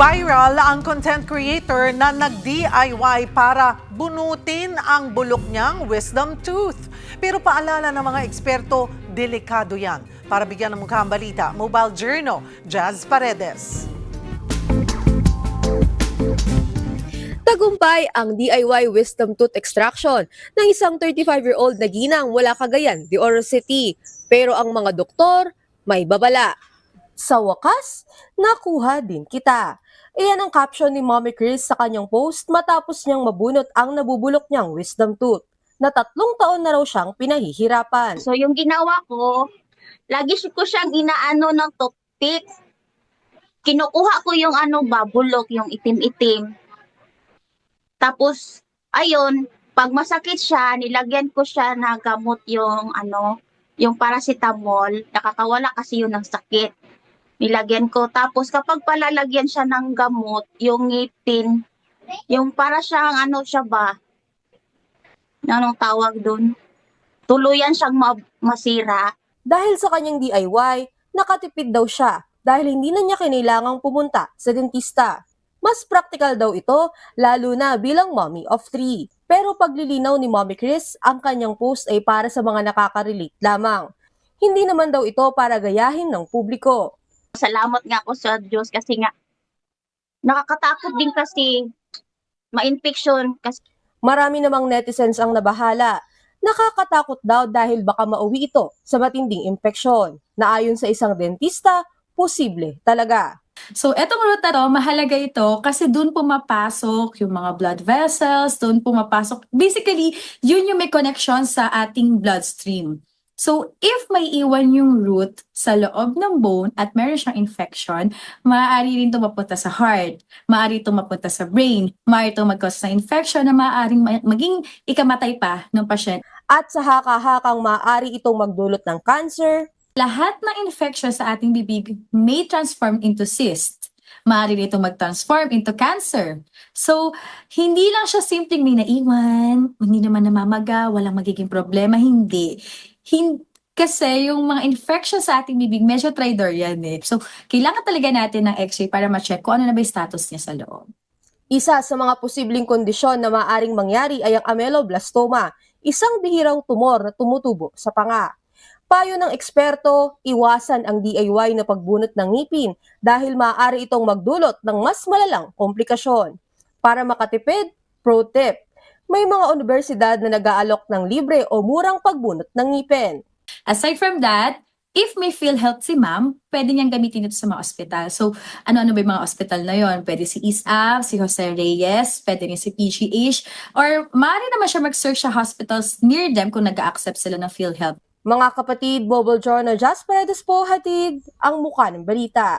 Viral ang content creator na nag-DIY para bunutin ang bulok niyang wisdom tooth. Pero paalala ng mga eksperto, delikado yan. Para bigyan ng mukha ang balita, Mobile Journal, Jazz Paredes. Tagumpay ang DIY wisdom tooth extraction ng isang 35-year-old na ginang mula Cagayan de Oro City. Pero ang mga doktor may babala. Sa wakas, nakuha din kita. Iyan ang caption ni Mommy Chris sa kanyang post matapos niyang mabunot ang nabubulok niyang wisdom tooth na 3 taon na raw siyang pinahihirapan. So yung ginawa ko, lagi ko siyang inaano ng toothpick. Kinukuha ko yung babulok, yung itim-itim. Tapos, ayun, pag masakit siya, nilagyan ko siya na gamot yung paracetamol. Nakakawala kasi yun ng sakit. Nilagyan ko. Tapos kapag palalagyan siya ng gamot, yung ngipin, yung para siyang anong tawag dun? Tuluyan siyang masira. Dahil sa kanyang DIY, nakatipid daw siya dahil hindi na niya kinailangang pumunta sa dentista. Mas practical daw ito, lalo na bilang mommy of 3. Pero paglilinaw ni Mommy Chris, ang kanyang post ay para sa mga nakaka-relate lamang. Hindi naman daw ito para gayahin ng publiko. Salamat nga ako sa Diyos kasi nga nakakatakot din kasi ma-infection kasi Marami namang netizens ang nabahala. Nakakatakot daw dahil baka mauwi ito sa matinding impeksyon, na ayon sa isang dentista, posible talaga. So, etong root na to, mahalaga ito kasi doon pumapasok yung mga blood vessels, doon pumapasok. Basically, yun yung may connection sa ating bloodstream. So, if may iwan yung root sa loob ng bone at meron siyang infection, maaari rin ito mapunta sa heart, maaari ito mapunta sa brain, maaari ito mag-cause ng infection na maaaring maging ikamatay pa ng pasyente. At sa haka-hakang maaari itong magdulot ng cancer, Lahat ng infection sa ating bibig may transform into cyst. Maaari rin itong mag-transform into cancer. So, hindi lang siya simpleng may naiwan, hindi naman namamaga, walang magiging problema, hindi. Kasi yung mga infection sa ating bibig, medyo traitor yan eh. So, kailangan talaga natin ng x-ray para ma-check kung ano na ba yung status niya sa loob. isa sa mga posibleng kondisyon na maaaring mangyari ay ang ameloblastoma, isang bihirang tumor na tumutubo sa panga. Payo ng eksperto, iwasan ang DIY na pagbunot ng ngipin dahil maaari itong magdulot ng mas malalang komplikasyon. Para makatipid, pro tip, may mga universidad na nag-aalok ng libre o murang pagbunot ng ngipin. Aside from that, if may PhilHealth si ma'am, pwede niyang gamitin ito sa mga ospital. So, ano-ano ba yung mga ospital na yon? Pwede si ISAF, si Jose Reyes, pwede rin si PGH, or maaari naman siya mag-search sa hospitals near them kung nag-accept sila ng PhilHealth. Mga kapatid, Mobile Journal Jazz Paredes po hatid ang mukha ng balita.